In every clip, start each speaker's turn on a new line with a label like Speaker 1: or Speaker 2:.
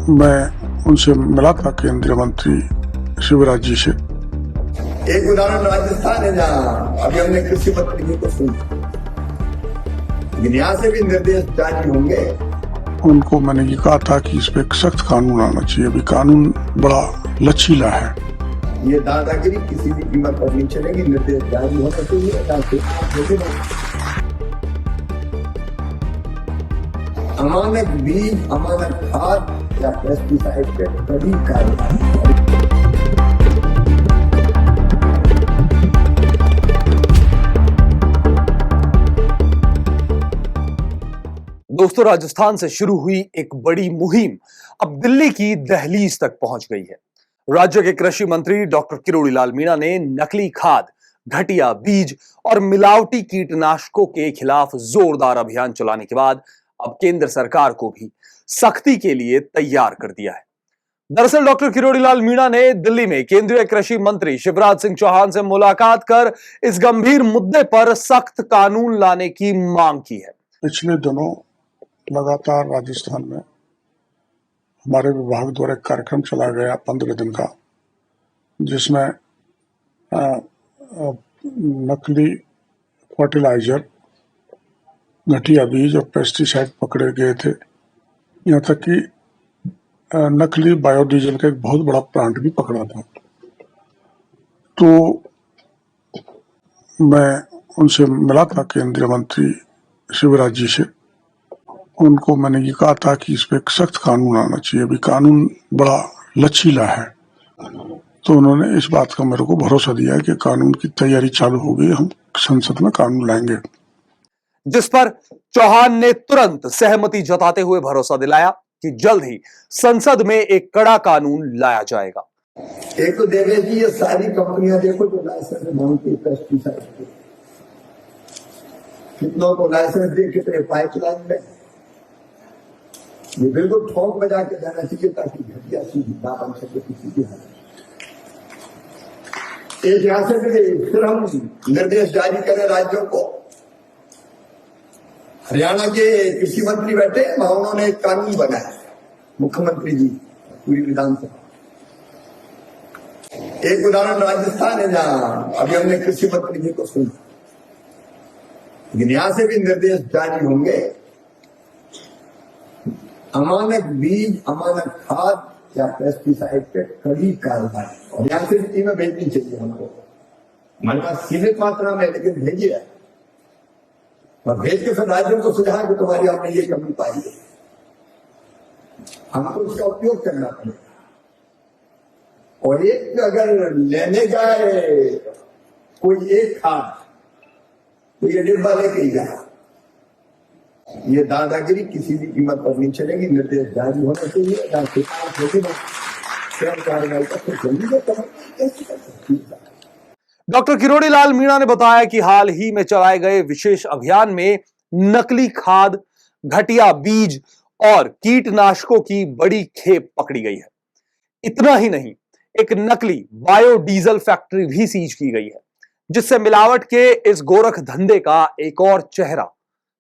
Speaker 1: मैं उनसे मिला था केंद्रीय मंत्री शिवराज जी से।
Speaker 2: एक उदाहरण राजस्थान है जहाँ अभी हमने कृषि मंत्री जी को सुना, लेकिन यहाँ से भी निर्देश जारी होंगे।
Speaker 1: उनको मैंने ये कहा था कि इस पे एक सख्त कानून आना चाहिए। अभी कानून बड़ा लचीला है।
Speaker 2: ये दादागिरी किसी भी कीमत पर नहीं चलेगी। निर्देश जारी होना चाहिए। अमानक बीज, अमानक खाद या पेस्टिसाइड पे कड़ी कार्रवाई।
Speaker 3: दोस्तों, राजस्थान से शुरू हुई एक बड़ी मुहिम अब दिल्ली की दहलीज तक पहुंच गई है। राज्य के कृषि मंत्री डॉक्टर किरोड़ी लाल मीणा ने नकली खाद, घटिया बीज और मिलावटी कीटनाशकों के खिलाफ जोरदार अभियान चलाने के बाद अब केंद्र सरकार को भी सख्ती के लिए तैयार कर दिया है। दरअसल डॉक्टर किरोड़ी लाल मीणा ने दिल्ली में केंद्रीय कृषि मंत्री शिवराज सिंह चौहान से मुलाकात कर इस गंभीर मुद्दे पर सख्त कानून लाने की मांग की है।
Speaker 1: पिछले दिनों लगातार राजस्थान में हमारे विभाग द्वारा एक कार्यक्रम चलाया गया 15 दिन का, जिसमें नकली फर्टिलाइजर, घटिया बीज और पेस्टिसाइड पकड़े गए थे। यहाँ तक कि नकली बायोडीजल का एक बहुत बड़ा प्लांट भी पकड़ा था। तो मैं उनसे मिला था केंद्रीय मंत्री शिवराज जी से। उनको मैंने ये कहा था कि इस पे एक सख्त कानून आना चाहिए। अभी कानून बड़ा लचीला है। तो उन्होंने इस बात का मेरे को भरोसा दिया कि कानून की तैयारी चालू हो गई, हम संसद में कानून लाएंगे।
Speaker 3: जिस पर चौहान ने तुरंत सहमति जताते हुए भरोसा दिलाया कि जल्द ही संसद में एक कड़ा कानून लाया जाएगा।
Speaker 2: एक तो देवेश जी, ये सारी कंपनियां देखो जो लाइसेंस मांगती है पेस्टिसाइड के, कितनों को लाइसेंस दे, कितने पाइपलाइन में। ये बिल्कुल ठोक बजा के जाना चाहिए ताकि घटिया चीज ना बन सके किसी की हालत। एक यहां से फिर हम निर्देश जारी करें राज्यों को। हरियाणा के कृषि मंत्री बैठे, वहां उन्होंने एक कानून बनाया, मुख्यमंत्री जी, पूरी विधानसभा। एक उदाहरण राजस्थान है जहां अभी हमने कृषि मंत्री जी को सुना, लेकिन यहां से भी निर्देश जारी होंगे। अमानक बीज, अमानक खाद या पेस्टिसाइड पे कड़ी कार्रवाई। और यहां से भी टीमें भेजनी चाहिए हमको। हमारे पास सीमित मात्रा में, लेकिन भेजिए और भेज के फिर राज्यों को सुझाव कि तुम्हारी आपने ये कमी पाई है, हमको इसका उपयोग करना पड़ेगा। और एक अगर लेने जाए कोई एक खाद, तो ये डिब्बा लेके ही जाए। ये दादागिरी किसी भी कीमत पर नहीं चलेगी। निर्देश जारी होना चाहिए।
Speaker 3: डॉक्टर किरोड़ी लाल मीणा ने बताया कि हाल ही में चलाए गए विशेष अभियान में नकली खाद, घटिया बीज और कीटनाशकों की बड़ी खेप पकड़ी गई है। इतना ही नहीं, एक नकली बायोडीजल फैक्ट्री भी सीज की गई है, जिससे मिलावट के इस गोरख धंधे का एक और चेहरा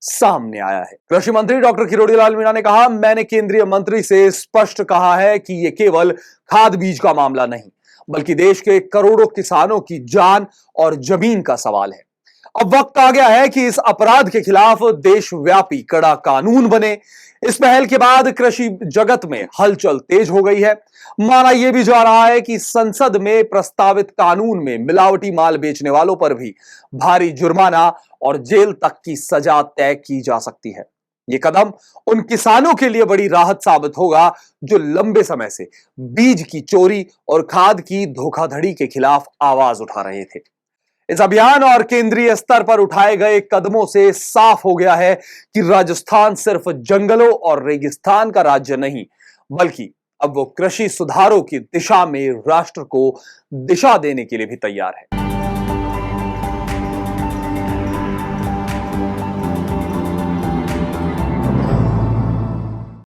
Speaker 3: सामने आया है। कृषि मंत्री डॉक्टर किरोड़ी लाल मीणा ने कहा, मैंने केंद्रीय मंत्री से स्पष्ट कहा है कि यह केवल खाद बीज का मामला नहीं, बल्कि देश के करोड़ों किसानों की जान और जमीन का सवाल है। अब वक्त आ गया है कि इस अपराध के खिलाफ देशव्यापी कड़ा कानून बने। इस पहल के बाद कृषि जगत में हलचल तेज हो गई है। माना यह भी जा रहा है कि संसद में प्रस्तावित कानून में मिलावटी माल बेचने वालों पर भी भारी जुर्माना और जेल तक की सजा तय की जा सकती है। यह कदम उन किसानों के लिए बड़ी राहत साबित होगा जो लंबे समय से बीज की चोरी और खाद की धोखाधड़ी के खिलाफ आवाज उठा रहे थे। इस अभियान और केंद्रीय स्तर पर उठाए गए कदमों से साफ हो गया है कि राजस्थान सिर्फ जंगलों और रेगिस्तान का राज्य नहीं, बल्कि अब वो कृषि सुधारों की दिशा में राष्ट्र को दिशा देने के लिए भी तैयार है।